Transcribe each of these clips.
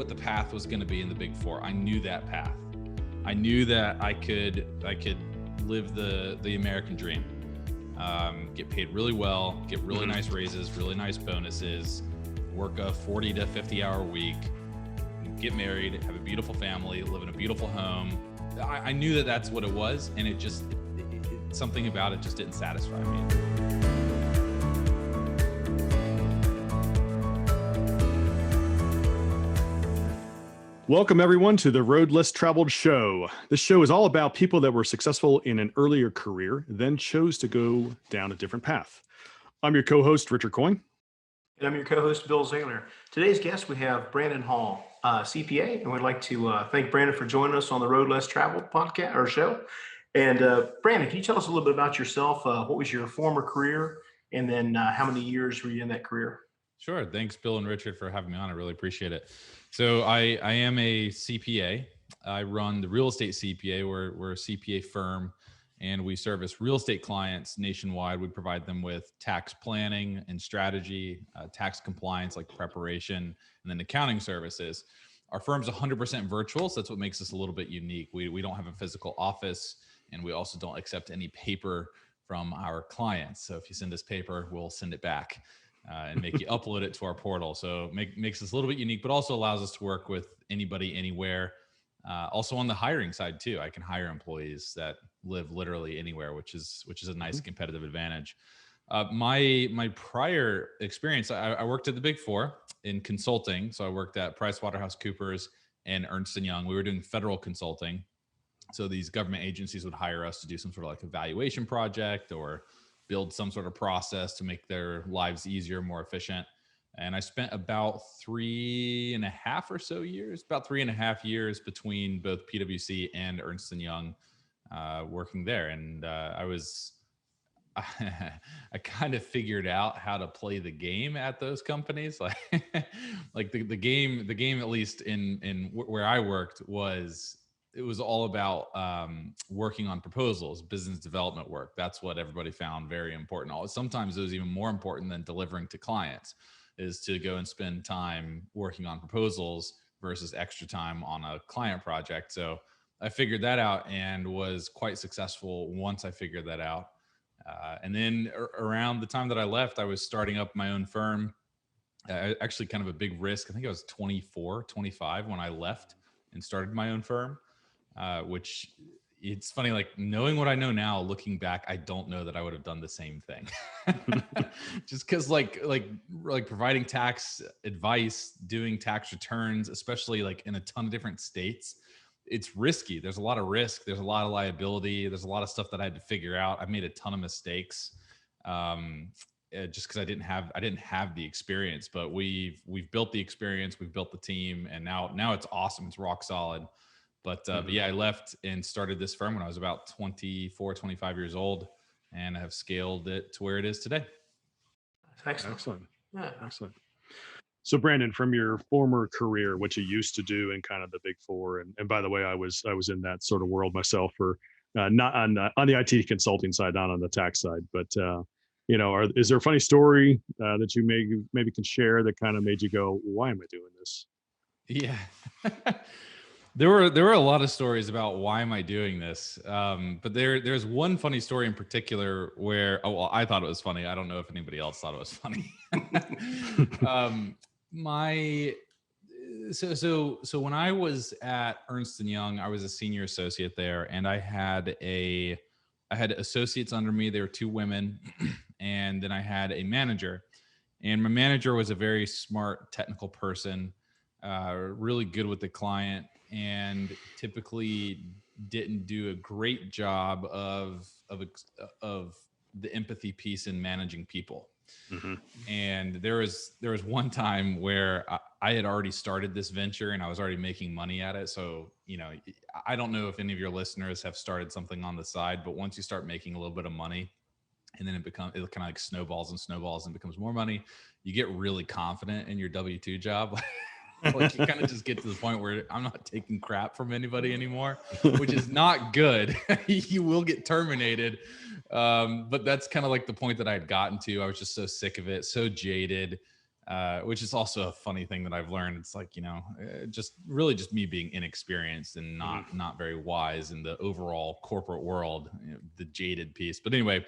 what the path was going to be in the Big Four. I knew that path. I knew that I could live the American dream, get paid really well, get really nice raises, really nice bonuses, work a 40 to 50 hour week, get married, have a beautiful family, live in a beautiful home. I knew that that's what it was, and something about it just didn't satisfy me. Welcome, everyone, to the Road Less Traveled show. This show is all about people that were successful in an earlier career, then chose to go down a different path. I'm your co-host, Richard Coyne. And I'm your co-host, Bill Zahller. Today's guest, we have Brandon Hall, CPA, and we'd like to thank Brandon for joining us on the Road Less Traveled podcast or show. And Brandon, can you tell us a little bit about yourself? What was your former career? And then how many years were you in that career? Sure. Thanks, Bill and Richard, for having me on. I really appreciate it. So I am a CPA. I run the Real Estate CPA. We're a CPA firm, and we service real estate clients nationwide. We provide them with tax planning and strategy, tax compliance like preparation, and then accounting services. Our firm's 100% virtual, so that's what makes us a little bit unique. We don't have a physical office, and we also don't accept any paper from our clients. So if you send us paper, we'll send it back. And make you upload it to our portal. So makes us a little bit unique, but also allows us to work with anybody, anywhere. Also on the hiring side too, I can hire employees that live literally anywhere, which is a nice competitive advantage. My prior experience, I worked at the Big Four in consulting. So I worked at PricewaterhouseCoopers and Ernst Young. We were doing federal consulting. So these government agencies would hire us to do some sort of like evaluation project or build some sort of process to make their lives easier, more efficient. And I spent about 3.5 years between both PwC and Ernst Young working there. And I kind of figured out how to play the game at those companies. Like the game, at least in where I worked, it was all about working on proposals, business development work. That's what everybody found very important. Sometimes it was even more important than delivering to clients, is to go and spend time working on proposals versus extra time on a client project. So I figured that out and was quite successful once I figured that out. And then around the time that I left, I was starting up my own firm. Actually kind of a big risk. I think I was 24, 25 when I left and started my own firm. Which it's funny, like knowing what I know now, looking back, I don't know that I would have done the same thing. Just because like providing tax advice, doing tax returns, especially like in a ton of different states, it's risky. There's a lot of risk. There's a lot of liability. There's a lot of stuff that I had to figure out. I made a ton of mistakes. Just because I didn't have the experience, but we've built the experience, we've built the team, and now it's awesome. It's rock solid. But yeah, I left and started this firm when I was about 24, 25 years old, and I have scaled it to where it is today. Excellent. Yeah. Excellent. So Brandon, from your former career, what you used to do in kind of the Big Four, and by the way, I was in that sort of world myself, for not on the IT consulting side, not on the tax side, but is there a funny story that you maybe can share that kind of made you go, why am I doing this? Yeah. There were a lot of stories about why am I doing this, but there's one funny story in particular where I thought it was funny. I don't know if anybody else thought it was funny. So when I was at Ernst Young, I was a senior associate there, and I had associates under me. They were two women, and then I had a manager, and my manager was a very smart technical person, really good with the client, and typically didn't do a great job of the empathy piece in managing people. Mm-hmm. And there was one time where I had already started this venture and I was already making money at it. So, I don't know if any of your listeners have started something on the side, but once you start making a little bit of money, and then it kind of like snowballs and becomes more money, you get really confident in your W-2 job. Like you kind of just get to the point where I'm not taking crap from anybody anymore, which is not good. You will get terminated. But that's kind of like the point that I had gotten to. I was just so sick of it, so jaded. which is also a funny thing that I've learned. It's like, just really just me being inexperienced and not very wise in the overall corporate world, the jaded piece. But anyway,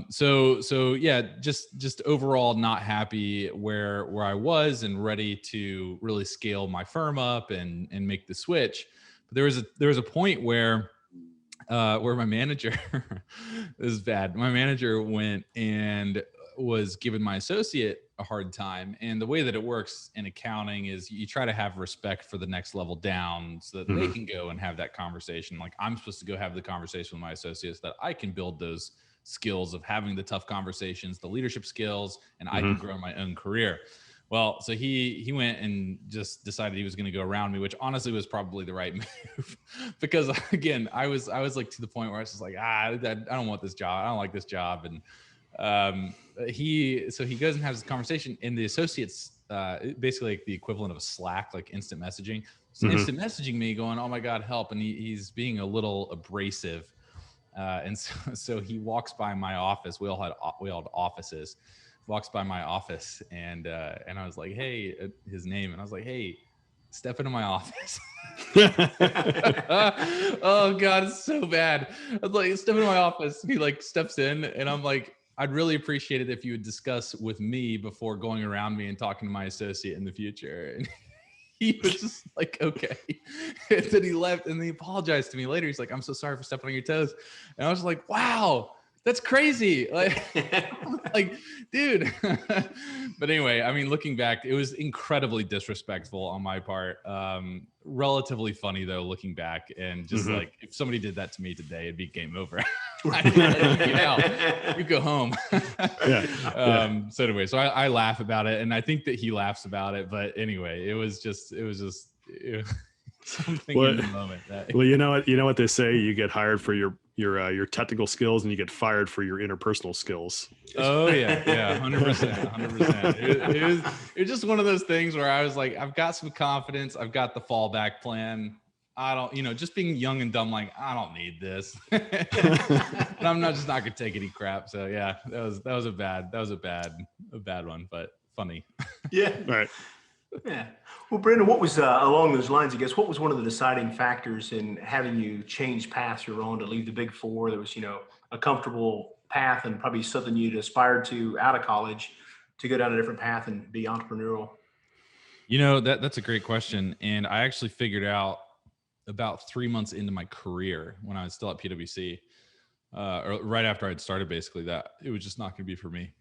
so yeah, just overall not happy where I was and ready to really scale my firm up and make the switch. But there was a point where my manager, this is bad. My manager went and was giving my associate a hard time. And the way that it works in accounting is you try to have respect for the next level down so that they can go and have that conversation. Like, I'm supposed to go have the conversation with my associates that I can build those skills of having the tough conversations, the leadership skills, and I can grow my own career. Well, so he went and just decided he was going to go around me, which honestly was probably the right move, because again, I was like to the point where I was just like, I don't want this job. I don't like this job. And he goes and has this conversation, and the associates, basically like the equivalent of a Slack, like instant messaging, instant messaging me going, "Oh my God, help." And he's being a little abrasive. And so he walks by my office. We all had offices. Walks by my office, and I was like, "Hey," his name, and I was like, "Hey, step into my office." Oh God, it's so bad. I was like, "Step into my office." He like steps in, and I'm like, "I'd really appreciate it if you would discuss with me before going around me and talking to my associate in the future." And he was just like, "Okay." And then he left, and he apologized to me later. He's like, "I'm so sorry for stepping on your toes." And I was like, "Wow, that's crazy." Like, dude. But anyway, I mean, looking back, it was incredibly disrespectful on my part. Relatively funny though, looking back, and just like, if somebody did that to me today, it'd be game over. You go home. So anyway, so I laugh about it, and I think that he laughs about it. But anyway, it was just something in the moment. Well, you know what they say: you get hired for your technical skills, and you get fired for your interpersonal skills. Oh yeah, 100%. It was just one of those things where I was like, I've got some confidence, I've got the fallback plan. I don't, just being young and dumb, like, I don't need this. And I'm not gonna take any crap. So yeah, that was a bad one, but funny. Yeah. Right. Yeah. Well, Brandon, what was along those lines, I guess, what was one of the deciding factors in having you change paths you're on to leave the Big Four? There was, a comfortable path and probably something you'd aspired to out of college to go down a different path and be entrepreneurial. That's a great question. And I actually figured out about 3 months into my career, when I was still at PwC, or right after I'd started, basically, that it was just not going to be for me.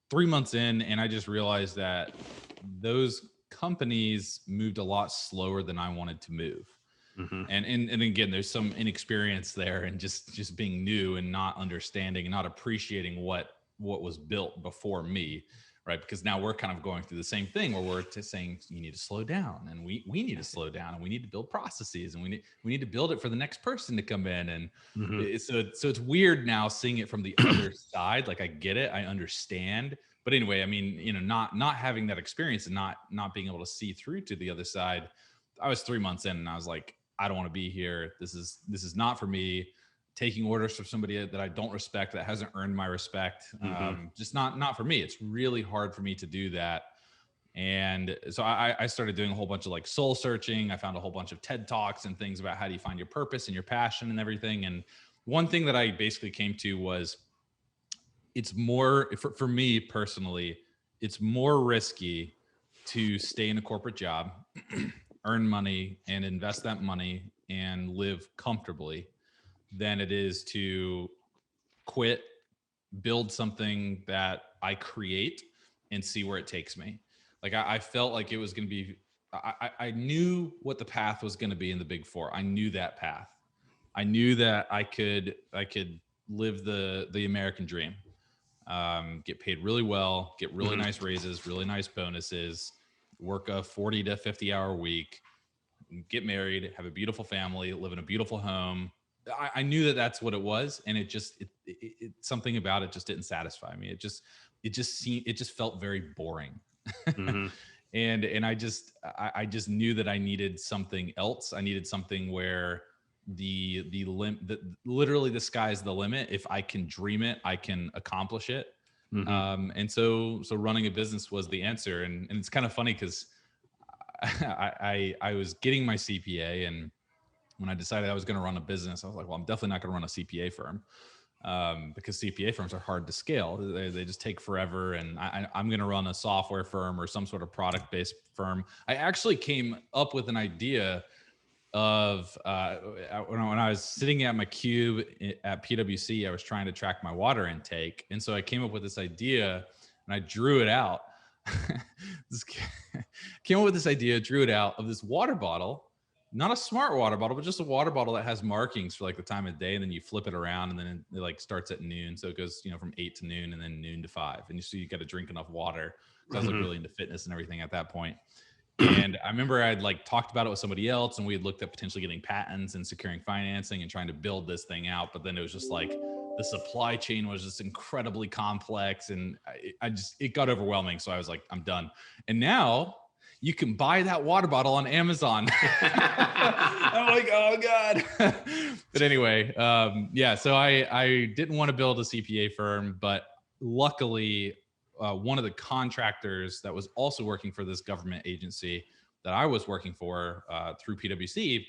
3 months in, and I just realized that those companies moved a lot slower than I wanted to move. And again, there's some inexperience there, and just being new and not understanding and not appreciating what was built before me, right? Because now we're kind of going through the same thing where we're saying you need to slow down, and we need to slow down, and we need to build processes, and we need to build it for the next person to come in. And so it's weird now seeing it from the other side. Like, I get it, I understand. But anyway, I mean, not having that experience and not being able to see through to the other side, I was 3 months in, and I was like, I don't want to be here. This is not for me. Taking orders from somebody that I don't respect, that hasn't earned my respect, just not for me. It's really hard for me to do that. And so I started doing a whole bunch of like soul searching. I found a whole bunch of TED Talks and things about how do you find your purpose and your passion and everything. And one thing that I basically came to was, it's more, for me personally, it's more risky to stay in a corporate job, earn money and invest that money and live comfortably, than it is to quit, build something that I create, and see where it takes me. Like, I felt like it was going to be, I knew what the path was going to be in the Big Four. I knew that path. I knew that I could live the American dream, get paid really well, get really nice raises, really nice bonuses, work a 40 to 50 hour week, get married, have a beautiful family, live in a beautiful home. I knew that that's what it was. And it something about it just didn't satisfy me. It just felt very boring. And I just knew that I needed something else. I needed something where literally the sky's the limit. If I can dream it, I can accomplish it. And so running a business was the answer. And it's kind of funny because I was getting my CPA, and when I decided I was going to run a business, I was like, well, I'm definitely not going to run a CPA firm, because CPA firms are hard to scale. They just take forever. And I'm going to run a software firm or some sort of product-based firm. I actually came up with an idea of when I was sitting at my cube at PwC, I was trying to track my water intake. And so I came up with this idea and I drew it out. Came up with this idea, drew it out of this water bottle, not a smart water bottle, but just a water bottle that has markings for like the time of day. And then you flip it around, and then it like starts at noon. So it goes, from 8 to noon, and then noon to 5. And you got to drink enough water. So I was like really into fitness and everything at that point. And I remember I'd like talked about it with somebody else, and we had looked at potentially getting patents and securing financing and trying to build this thing out. But then it was just like the supply chain was just incredibly complex, and it got overwhelming. So I was like, I'm done. And now you can buy that water bottle on Amazon. I'm like, oh God. But anyway, so I didn't want to build a CPA firm, but luckily, one of the contractors that was also working for this government agency that I was working for through PwC,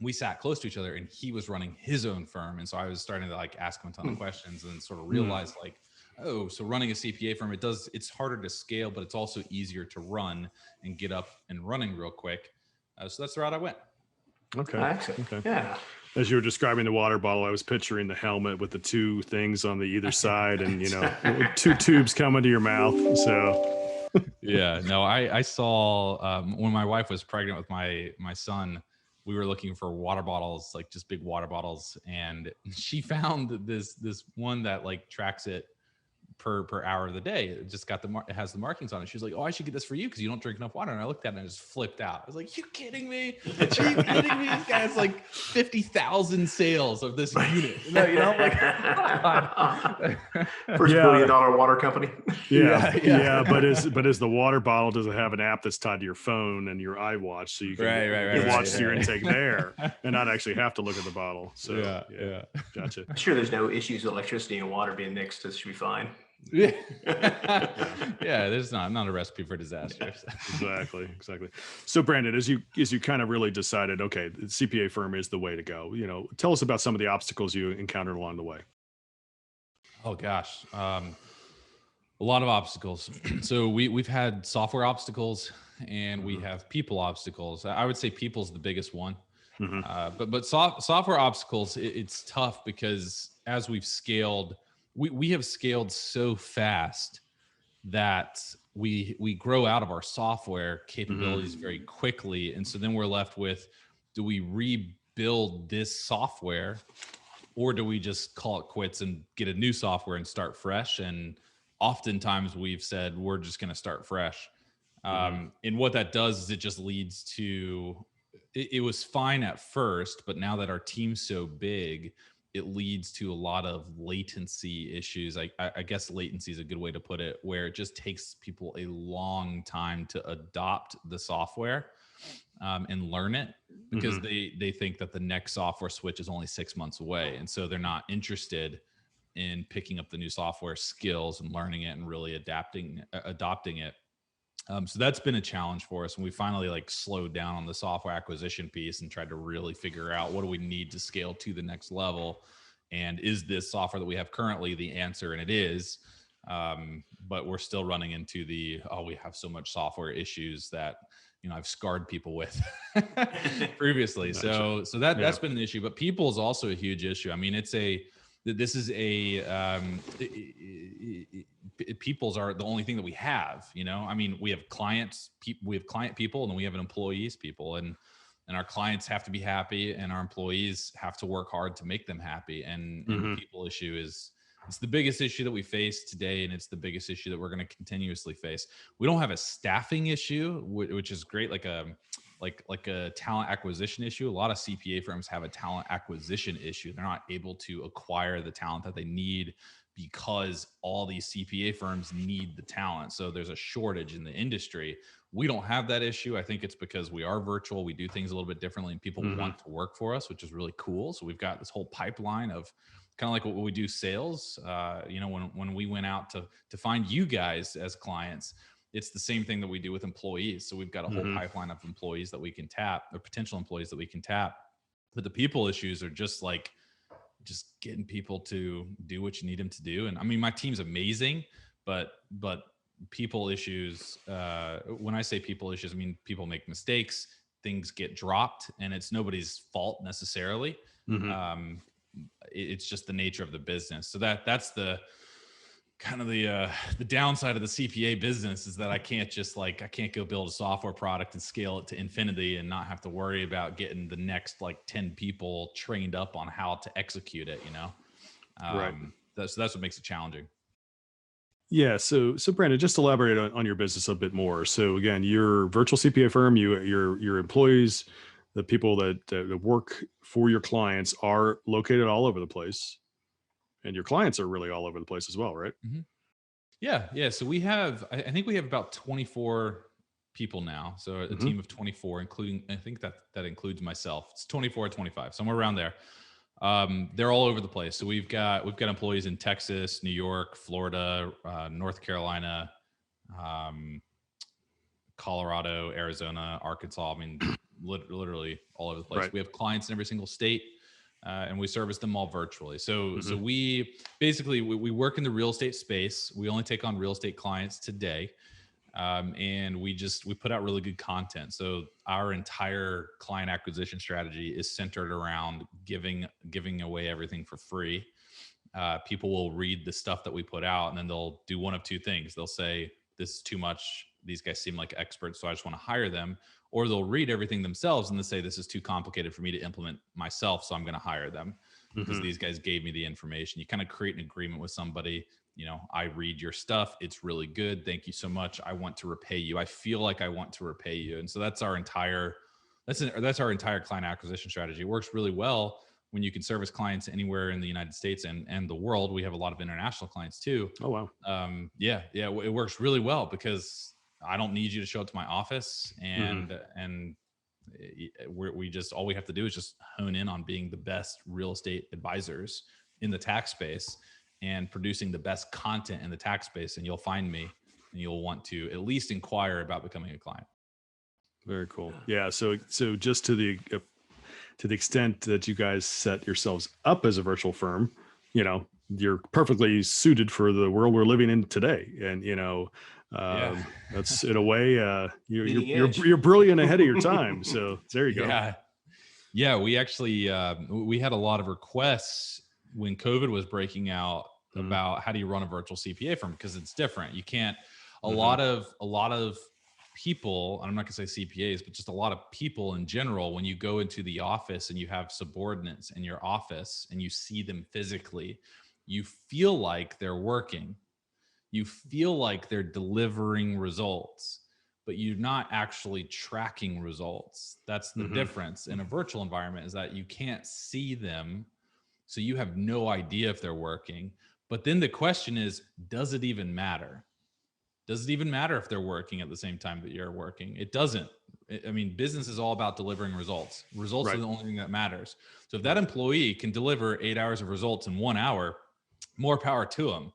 we sat close to each other, and he was running his own firm. And so I was starting to like ask him a ton of questions and sort of realize like, oh, so running a CPA firm, it's harder to scale, but it's also easier to run and get up and running real quick. So that's the route I went. Okay. Excellent. Okay. Yeah. As you were describing the water bottle, I was picturing the helmet with the two things on the either side, and two tubes coming to your mouth. So, yeah, no, I saw when my wife was pregnant with my son, we were looking for water bottles, like just big water bottles, and she found this one that like tracks it per hour of the day. It just got it has the markings on it. She's like, oh, I should get this for you because you don't drink enough water. And I looked at it and I just flipped out. I was like, you kidding me? Are you kidding me? This guy has like 50,000 sales of this unit. Like, first $1 billion water company. Yeah. But is the water bottle, does it have an app that's tied to your phone and your iWatch, so you can watch your intake there and not actually have to look at the bottle? So yeah. Gotcha. I'm sure there's no issues with electricity and water being mixed. This should be fine. Yeah. There's not a recipe for disaster. Exactly. So Brandon, as you kind of really decided, okay, the CPA firm is the way to go, tell us about some of the obstacles you encountered along the way. Oh gosh. A lot of obstacles. So we've had software obstacles, and we have people obstacles. I would say people's the biggest one. But software obstacles, it's tough because as we've scaled, we have scaled so fast that we grow out of our software capabilities very quickly. And so then we're left with, do we rebuild this software, or do we just call it quits and get a new software and start fresh? And oftentimes we've said, we're just going to start fresh. And what that does is it just leads to, it was fine at first, but now that our team's so big, it leads to a lot of latency issues. I guess latency is a good way to put it, where it just takes people a long time to adopt the software and learn it, because they think that the next software switch is only 6 months away. And so they're not interested in picking up the new software skills and learning it and really adopting it. So that's been a challenge for us. And we finally like slowed down on the software acquisition piece and tried to really figure out, what do we need to scale to the next level? And is this software that we have currently the answer? And it is, but we're still running into we have so much software issues that, I've scarred people with previously. Gotcha. So that's been an issue, but people is also a huge issue. I mean, people's are the only thing that we have, I mean, we have clients, we have client people, and then we have an employees people, and our clients have to be happy, and our employees have to work hard to make them happy. And the people issue it's the biggest issue that we face today. And it's the biggest issue that we're going to continuously face. We don't have a staffing issue, which is great. Like a talent acquisition issue. A lot of CPA firms have a talent acquisition issue. They're not able to acquire the talent that they need because all these CPA firms need the talent. So there's a shortage in the industry. We don't have that issue. I think it's because we are virtual. We do things a little bit differently, and people want to work for us, which is really cool. So we've got this whole pipeline of kind of like what we do sales. When we went out to find you guys as clients, it's the same thing that we do with employees. So we've got a whole pipeline of employees that we can tap, or potential employees that we can tap. But the people issues are just getting people to do what you need them to do. And I mean, my team's amazing, but people issues, when I say people issues, I mean, people make mistakes, things get dropped, and it's nobody's fault necessarily. It's just the nature of the business. So that's the kind of the downside of the CPA business, is that I can't go build a software product and scale it to infinity and not have to worry about getting the next 10 people trained up on how to execute it, Right. That's what makes it challenging. Yeah. So Brandon, just elaborate on your business a bit more. So again, your virtual CPA firm, your employees, the people that work for your clients are located all over the place, and your clients are really all over the place as well, right? Yeah. So we have, I think we have about 24 people now. So a team of 24, including, I think that includes myself. It's 24 or 25, somewhere around there. They're all over the place. So we've got employees in Texas, New York, Florida, North Carolina, Colorado, Arizona, Arkansas. I mean, literally all over the place. Right. We have clients in every single state, and we service them all virtually. So we basically, we work in the real estate space. We only take on real estate clients today. And we put out really good content. So our entire client acquisition strategy is centered around giving away everything for free. People will read the stuff that we put out, and then they'll do one of two things. They'll say, this is too much. These guys seem like experts, so I just want to hire them. Or they'll read everything themselves and they'll say, this is too complicated for me to implement myself, so I'm going to hire them because these guys gave me the information. You kind of create an agreement with somebody. I read your stuff. It's really good. Thank you so much. I want to repay you. I feel like I want to repay you. And so that's our entire client acquisition strategy. It works really well when you can service clients anywhere in the United States and the world. We have a lot of international clients too. Oh, wow. Yeah. It works really well because I don't need you to show up to my office, and we just, all we have to do is just hone in on being the best real estate advisors in the tax space and producing the best content in the tax space, and you'll find me, and you'll want to at least inquire about becoming a client. Very cool. Yeah. So just to the extent that you guys set yourselves up as a virtual firm, you're perfectly suited for the world we're living in today. And, that's in a way, you're brilliant ahead of your time. So there you go. Yeah. We actually, we had a lot of requests when COVID was breaking out about how do you run a virtual CPA firm, because it's different. You can't, a lot of people, I'm not gonna say CPAs, but just a lot of people in general, when you go into the office and you have subordinates in your office and you see them physically, you feel like they're working. You feel like they're delivering results, but you're not actually tracking results. That's the difference in a virtual environment, is that you can't see them. So you have no idea if they're working. But then the question is, does it even matter? Does it even matter if they're working at the same time that you're working? It doesn't. I mean, business is all about delivering results. Results are the only thing that matters. So if that employee can deliver 8 hours of results in 1 hour, more power to them.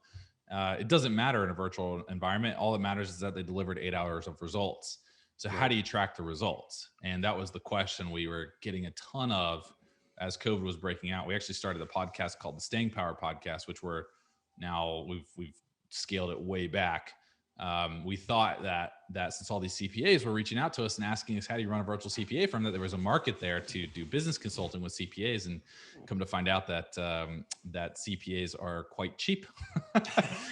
It doesn't matter in a virtual environment. All that matters is that they delivered 8 hours of results. So how do you track the results? And that was the question we were getting a ton of as COVID was breaking out. We actually started a podcast called the Staying Power Podcast, which we've scaled it way back. We thought that since all these CPAs were reaching out to us and asking us, how do you run a virtual CPA firm, that there was a market there to do business consulting with CPAs, and come to find out that CPAs are quite cheap.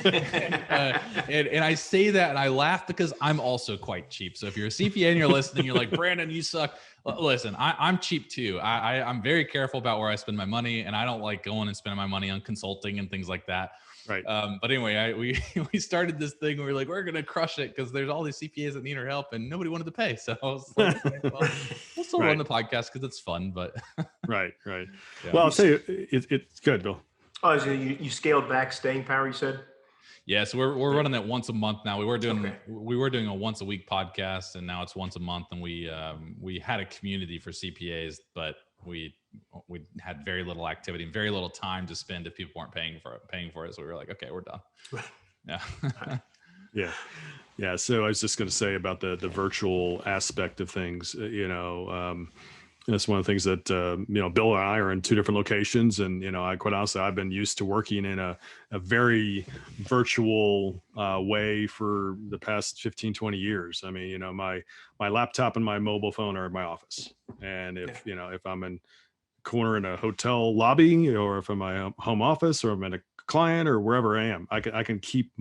and I say that and I laugh because I'm also quite cheap. So if you're a CPA and you're listening, you're like, Brandon, you suck. Listen, I'm cheap too. I'm very careful about where I spend my money, and I don't like going and spending my money on consulting and things like that. Right. But anyway, we started this thing where we're like, we're going to crush it because there's all these CPAs that need our help and nobody wanted to pay. So I was like, okay, well, we'll still run the podcast because it's fun, but. Right. Yeah. Well, I'll tell you, it's good, Bill. Oh, so you scaled back staying power, you said? Yeah, so we're running that once a month now. We were doing a once a week podcast, and now it's once a month. And we had a community for CPAs, but we had very little activity and very little time to spend if people weren't paying for it. So we were like, okay, we're done. Yeah. Yeah. So I was just going to say about the virtual aspect of things, that's one of the things that, Bill and I are in two different locations. And, I quite honestly, I've been used to working in a very virtual way for the past 15, 20 years. I mean, my laptop and my mobile phone are in my office. And if I'm in corner in a hotel lobby, or if I'm in my home office, or I'm in a client, or wherever I am, I can keep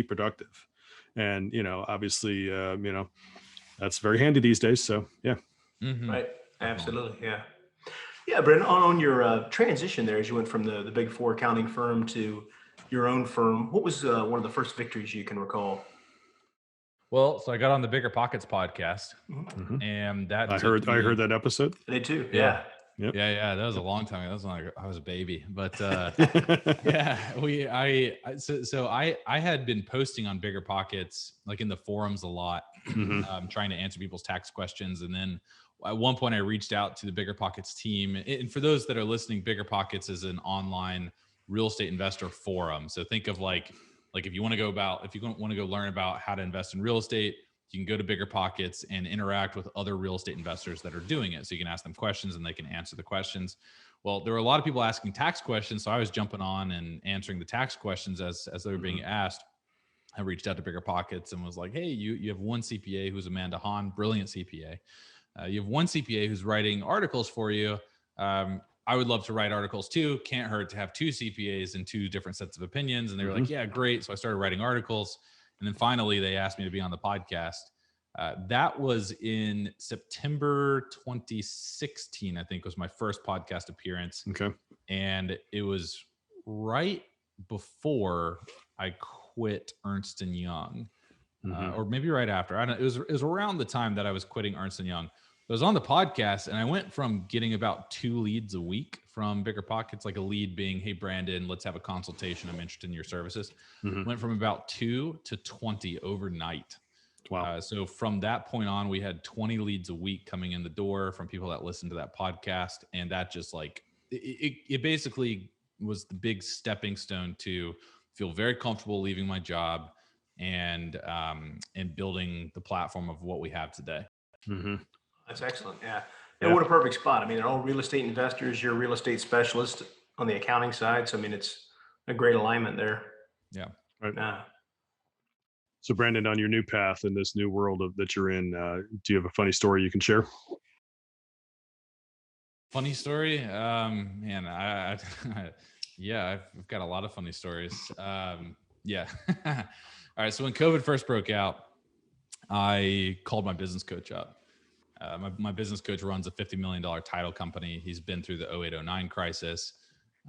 productive. And, obviously, that's very handy these days. So, yeah. Mm-hmm. Right. Absolutely. Yeah. Yeah. Brandon, on your transition there, as you went from the Big Four accounting firm to your own firm, what was one of the first victories you can recall? Well, so I got on the Bigger Pockets podcast, and that I heard that episode. They too. Yeah. Yep. Yeah. That was a long time ago. That was when I was a baby, but I had been posting on Bigger Pockets, like in the forums a lot, trying to answer people's tax questions. And then at one point I reached out to the Bigger Pockets team. And for those that are listening, Bigger Pockets is an online real estate investor forum. So think of like if you want to go learn about how to invest in real estate, you can go to Bigger Pockets and interact with other real estate investors that are doing it. So you can ask them questions and they can answer the questions. Well, there were a lot of people asking tax questions. So I was jumping on and answering the tax questions as they were being asked. I reached out to Bigger Pockets and was like, hey, you have one CPA who's Amanda Hahn, brilliant CPA. You have one CPA who's writing articles for you. I would love to write articles too. Can't hurt to have two CPAs and two different sets of opinions. And they were like, yeah, great. So I started writing articles. And then finally they asked me to be on the podcast. That was in September 2016, I think was my first podcast appearance. Okay. And it was right before I quit Ernst Young, or maybe right after. I don't know. It was around the time that I was quitting Ernst Young. I was on the podcast and I went from getting about 2 leads a week from Bigger Pockets, like a lead being, hey, Brandon, let's have a consultation. I'm interested in your services. Went from about 2 to 20 overnight. Wow. So from that point on, we had 20 leads a week coming in the door from people that listened to that podcast. And that just like, it basically was the big stepping stone to feel very comfortable leaving my job and building the platform of what we have today. That's excellent. Yeah. And what a perfect spot. I mean, they're all real estate investors. You're a real estate specialist on the accounting side. So, I mean, it's a great alignment there. Yeah. Right. So, Brandon, on your new path in this new world that you're in, do you have a funny story you can share? Funny story? Man, I've got a lot of funny stories. Yeah. All right. So when COVID first broke out, I called my business coach up. My business coach runs a $50 million title company. He's been through the 08-09 crisis.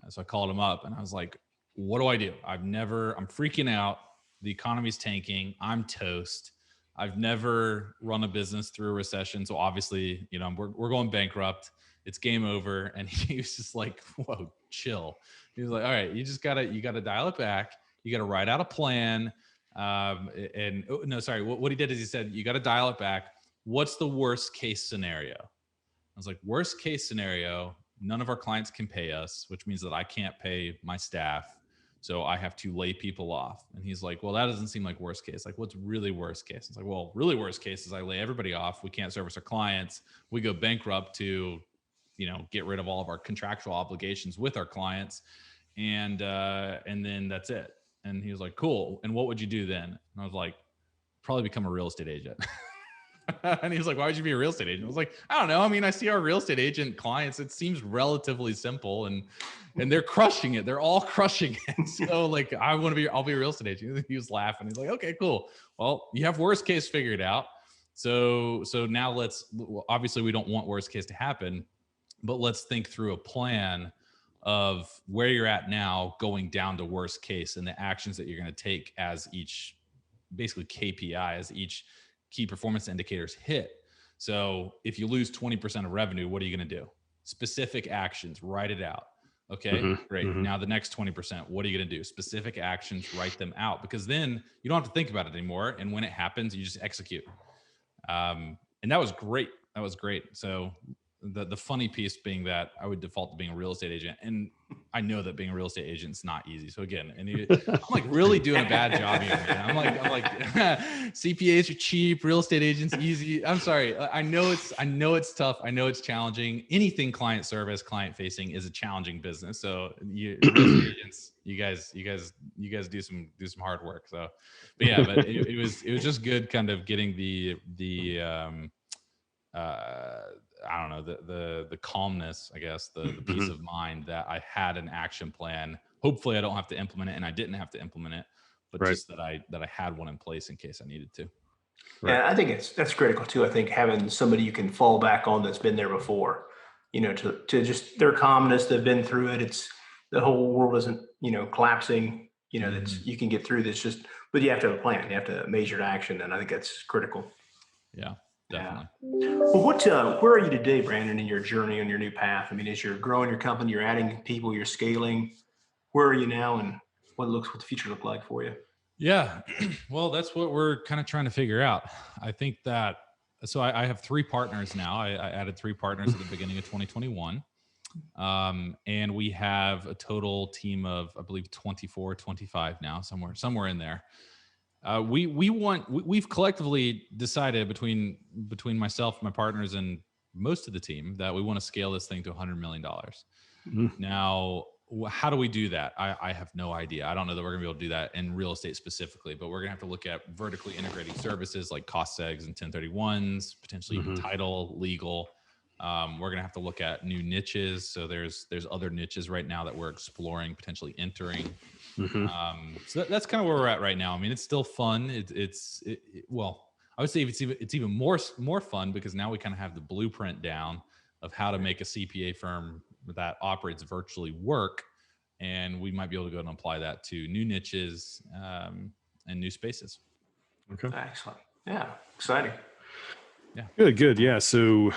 So I called him up and I was like, what do I do? I'm freaking out. The economy's tanking. I'm toast. I've never run a business through a recession. So obviously, we're going bankrupt. It's game over. And he was just like, whoa, chill. He was like, all right, you gotta dial it back. You got to write out a plan. What he did is he said, you got to dial it back. What's the worst case scenario? I was like, worst case scenario, none of our clients can pay us, which means that I can't pay my staff. So I have to lay people off. And he's like, well, that doesn't seem like worst case. Like, what's really worst case? It's like, well, really worst case is I lay everybody off. We can't service our clients. We go bankrupt to, get rid of all of our contractual obligations with our clients. And then that's it. And he was like, cool. And what would you do then? And I was like, probably become a real estate agent. And he was like, why would you be a real estate agent? I was like, I don't know. I mean, I see our real estate agent clients. It seems relatively simple and they're crushing it. They're all crushing it. So like, I'll be a real estate agent. He was laughing. He's like, okay, cool. Well, you have worst case figured out. So now obviously we don't want worst case to happen, but let's think through a plan of where you're at now going down to worst case and the actions that you're going to take as each basically KPI, as each key performance indicators hit. So if you lose 20% of revenue, what are you going to do? Specific actions, write it out. Okay, great. Now the next 20%, what are you going to do? Specific actions, write them out, because then you don't have to think about it anymore. And when it happens, you just execute. And that was great. That was great. So the funny piece being that I would default to being a real estate agent, and I know that being a real estate agent is not easy. So again, I'm like really doing a bad job here, man. I'm like CPAs are cheap, real estate agents easy. I'm sorry. I know it's tough. I know it's challenging. Anything client service, client facing is a challenging business. So real estate agents, you guys do some hard work. So, but yeah, but it was just good kind of getting the I don't know, the calmness, I guess, the peace of mind that I had an action plan. Hopefully I don't have to implement it, and I didn't have to implement it, but just that I had one in place in case I needed to. Yeah, I think that's critical too. I think having somebody you can fall back on that's been there before, to just their calmness, they've been through it. It's the whole world isn't, collapsing, that's you can get through this but you have to have a plan. You have to measure action. And I think that's critical. Yeah. Definitely. Yeah. Well, where are you today, Brandon, in your journey on your new path? I mean, as you're growing your company, you're adding people, you're scaling. Where are you now, and what the future look like for you? Yeah, well, that's what we're kind of trying to figure out. I think that, so I have 3 partners now. I added 3 partners at the beginning of 2021. And we have a total team of, I believe, 24, 25 now, somewhere in there. We've collectively decided between myself, my partners, and most of the team that we want to scale this thing to $100 million. Now, how do we do that? I have no idea. I don't know that we're gonna be able to do that in real estate specifically, but we're gonna have to look at vertically integrating services like cost segs and 1031s, potentially even title, legal. We're gonna have to look at new niches. So there's other niches right now that we're exploring, potentially entering. So that's kind of where we're at right now. I mean, it's still fun. Well, I would say it's even more fun because now we kind of have the blueprint down of how to make a CPA firm that operates virtually work, and we might be able to go and apply that to new niches and new spaces. Okay. Excellent. Yeah. Exciting. Yeah. Good. Yeah. So,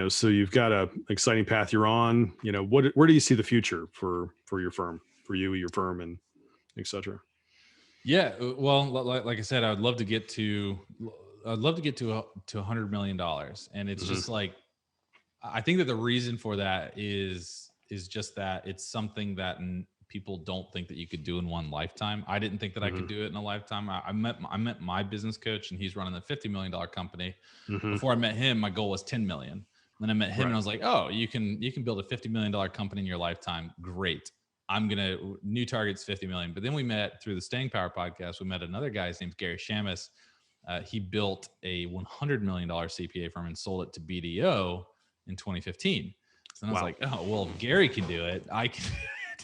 so you've got a exciting path you're on. Where do you see the future for your firm, for you, your firm, and et cetera? Yeah. Well, like I said, I'd love to get to $100 million. And it's just like, I think that the reason for that is just that it's something that people don't think that you could do in one lifetime. I didn't think that I could do it in a lifetime. I met my business coach, and he's running a $50 million company. Before I met him, my goal was 10 million. Then I met him and I was like, oh, you can build a $50 million company in your lifetime. Great. New target's 50 million. But then we met through the Staying Power podcast. We met another guy. His name's Gary Shamus. He built a $100 million CPA firm and sold it to BDO in 2015. So I was like, oh, well, if Gary can do it, I can.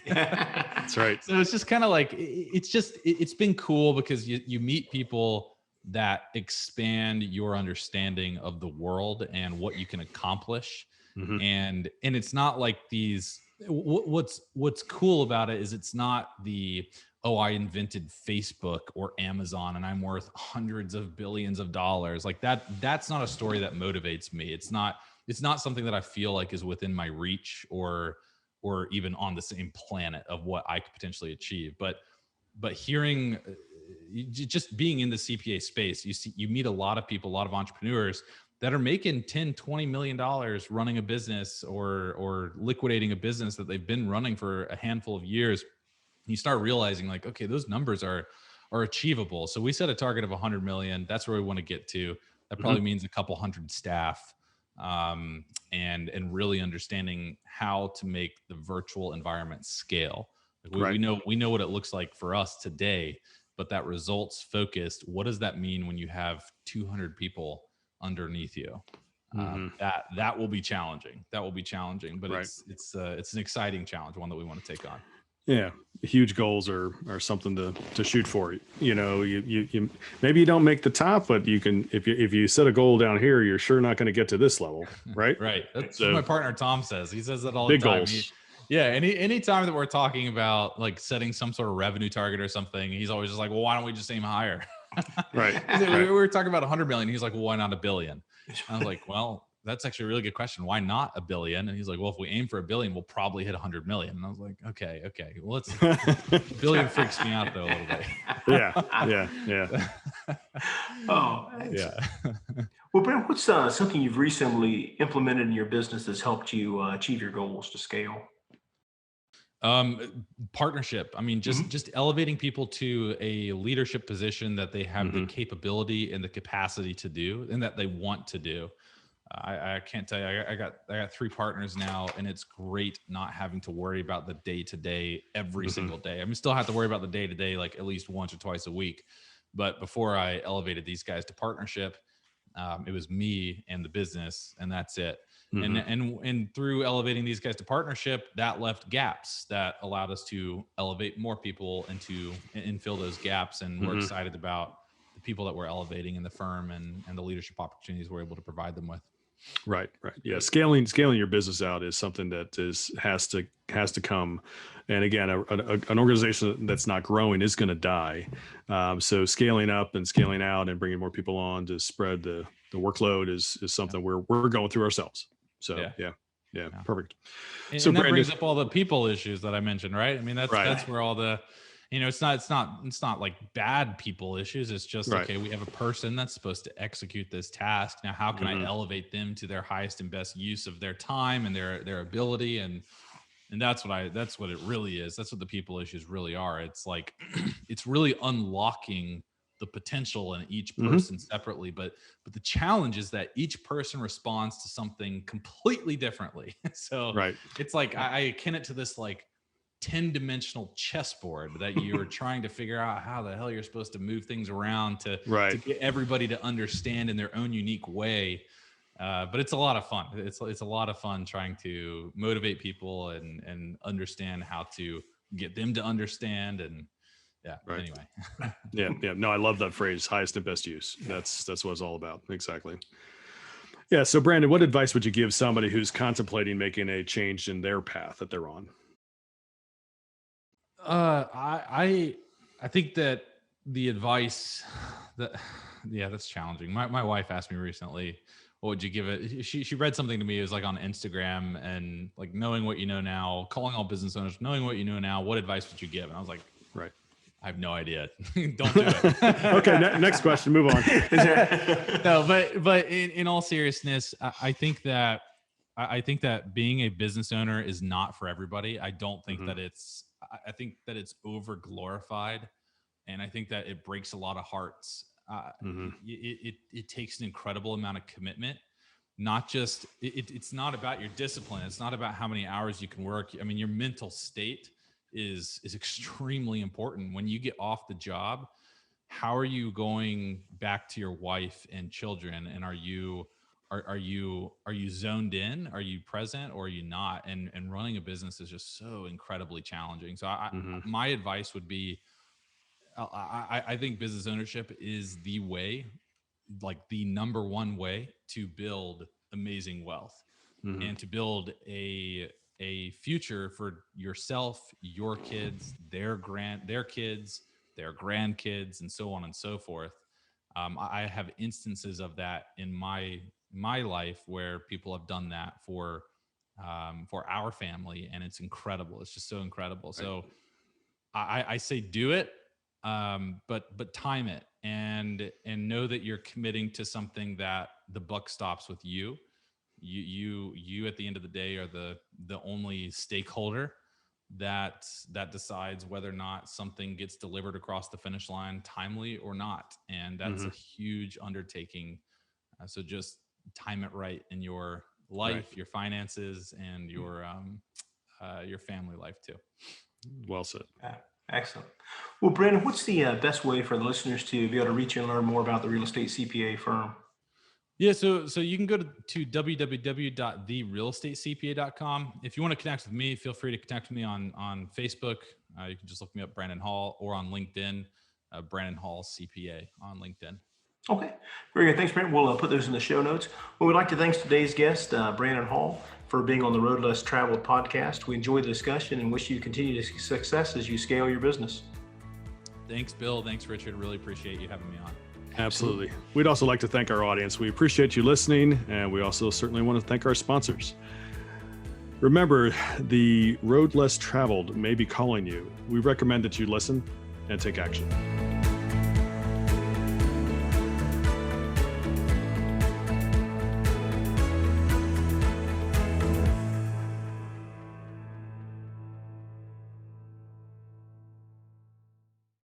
That's right. So it's just kind of like, it's been cool because you meet people that expand your understanding of the world and what you can accomplish. And it's not like what's cool about it is it's not I invented Facebook or Amazon and I'm worth hundreds of billions of dollars. Like that's not a story that motivates me. It's not something that I feel like is within my reach or even on the same planet of what I could potentially achieve. But hearing, just being in the CPA space, you meet a lot of people, a lot of entrepreneurs that are making $10, $20 million running a business or liquidating a business that they've been running for a handful of years. You start realizing like, okay, those numbers are achievable. So we set a target of 100 million. That's where we want to get to. That probably means a couple hundred staff. And really understanding how to make the virtual environment scale. We know what it looks like for us today, but that results focused, what does that mean when you have 200 people underneath you? That will be challenging. But it's an exciting challenge, one that we want to take on. Yeah. Huge goals are something to shoot for. You maybe you don't make the top, but you can, if you set a goal down here, you're sure not going to get to this level. Right. Right. That's what my partner, Tom, says. He says that all the time. Big goals. Any time that we're talking about like setting some sort of revenue target or something, he's always just like, well, why don't we just aim higher? Right. We were talking about 100 million. He's like, well, why not $1 billion? I was like, well, that's actually a really good question. Why not $1 billion? And he's like, well, if we aim for $1 billion, we'll probably hit 100 million. And I was like, okay. Well, $1 billion freaks me out though a little bit. Yeah. Oh, yeah. Well, Brent, what's something you've recently implemented in your business that's helped you achieve your goals to scale? Partnership. I mean, just elevating people to a leadership position that they have the capability and the capacity to do, and that they want to do. I can't tell you, I got 3 partners now, and it's great not having to worry about the day-to-day every single day. I mean, still have to worry about the day-to-day, like at least once or twice a week. But before I elevated these guys to partnership, it was me and the business, and that's it. And through elevating these guys to partnership, that left gaps that allowed us to elevate more people and fill those gaps. And we're excited about the people that we're elevating in the firm and the leadership opportunities we're able to provide them with. Right. Yeah. Scaling your business out is something that has to come. And again, an organization that's not growing is going to die. So scaling up and scaling out and bringing more people on to spread the workload is something we're going through ourselves. So yeah. Perfect. And, so and that Brandon, brings up all the people issues that I mentioned, right? I mean, that's where all the, it's not like bad people issues. It's just, okay, we have a person that's supposed to execute this task. Now, how can I elevate them to their highest and best use of their time and their ability? And that's what it really is. That's what the people issues really are. It's like, it's really unlocking the potential in each person separately. But the challenge is that each person responds to something completely differently. So it's like, I akin it to this like 10-dimensional chessboard that you're trying to figure out how the hell you're supposed to move things around to get everybody to understand in their own unique way. But it's a lot of fun. It's a lot of fun trying to motivate people and understand how to get them to understand. And anyway. Yeah. No, I love that phrase, highest and best use. That's what it's all about. Exactly. Yeah. So Brandon, what advice would you give somebody who's contemplating making a change in their path that they're on? I think that the advice that's challenging. My wife asked me recently, what would you give it? She read something to me. It was like on Instagram, and like, knowing what you know now, calling all business owners, knowing what you know now, what advice would you give? And I was like, I have no idea. Don't do it. Okay. Next question. Move on. No, but in all seriousness, I think that being a business owner is not for everybody. I don't think that I think that it's over glorified, and I think that it breaks a lot of hearts. It takes an incredible amount of commitment. Not just it's not about your discipline. It's not about how many hours you can work. I mean, your mental state is extremely important. When you get off the job, how are you going back to your wife and children? And are you zoned in? Are you present, or are you not? And running a business is just so incredibly challenging. So my advice would be, I think business ownership is the way, like the number one way to build amazing wealth and to build a future for yourself, your kids, their kids, their grandkids, and so on and so forth. I have instances of that in my life where people have done that for our family, and it's incredible. It's just so incredible. So I say do it, but time it and know that you're committing to something that the buck stops with you. You at the end of the day are the only stakeholder that decides whether or not something gets delivered across the finish line timely or not. And that's a huge undertaking. So just time it right in your life, your finances, and your family life too. Well said. Excellent. Well, Brandon, what's the best way for the listeners to be able to reach you and learn more about the Real Estate CPA firm? Yeah, so you can go to www.therealestatecpa.com. If you want to connect with me, feel free to connect with me on Facebook. You can just look me up, Brandon Hall, or on LinkedIn, Brandon Hall CPA on LinkedIn. Okay, very good. Thanks, Brandon. We'll put those in the show notes. Well, we'd like to thank today's guest, Brandon Hall, for being on the Road Less Traveled podcast. We enjoyed the discussion and wish you continued success as you scale your business. Thanks, Bill. Thanks, Richard. Really appreciate you having me on. Absolutely. We'd also like to thank our audience. We appreciate you listening, and we also certainly want to thank our sponsors. Remember, the road less traveled may be calling you. We recommend that you listen and take action.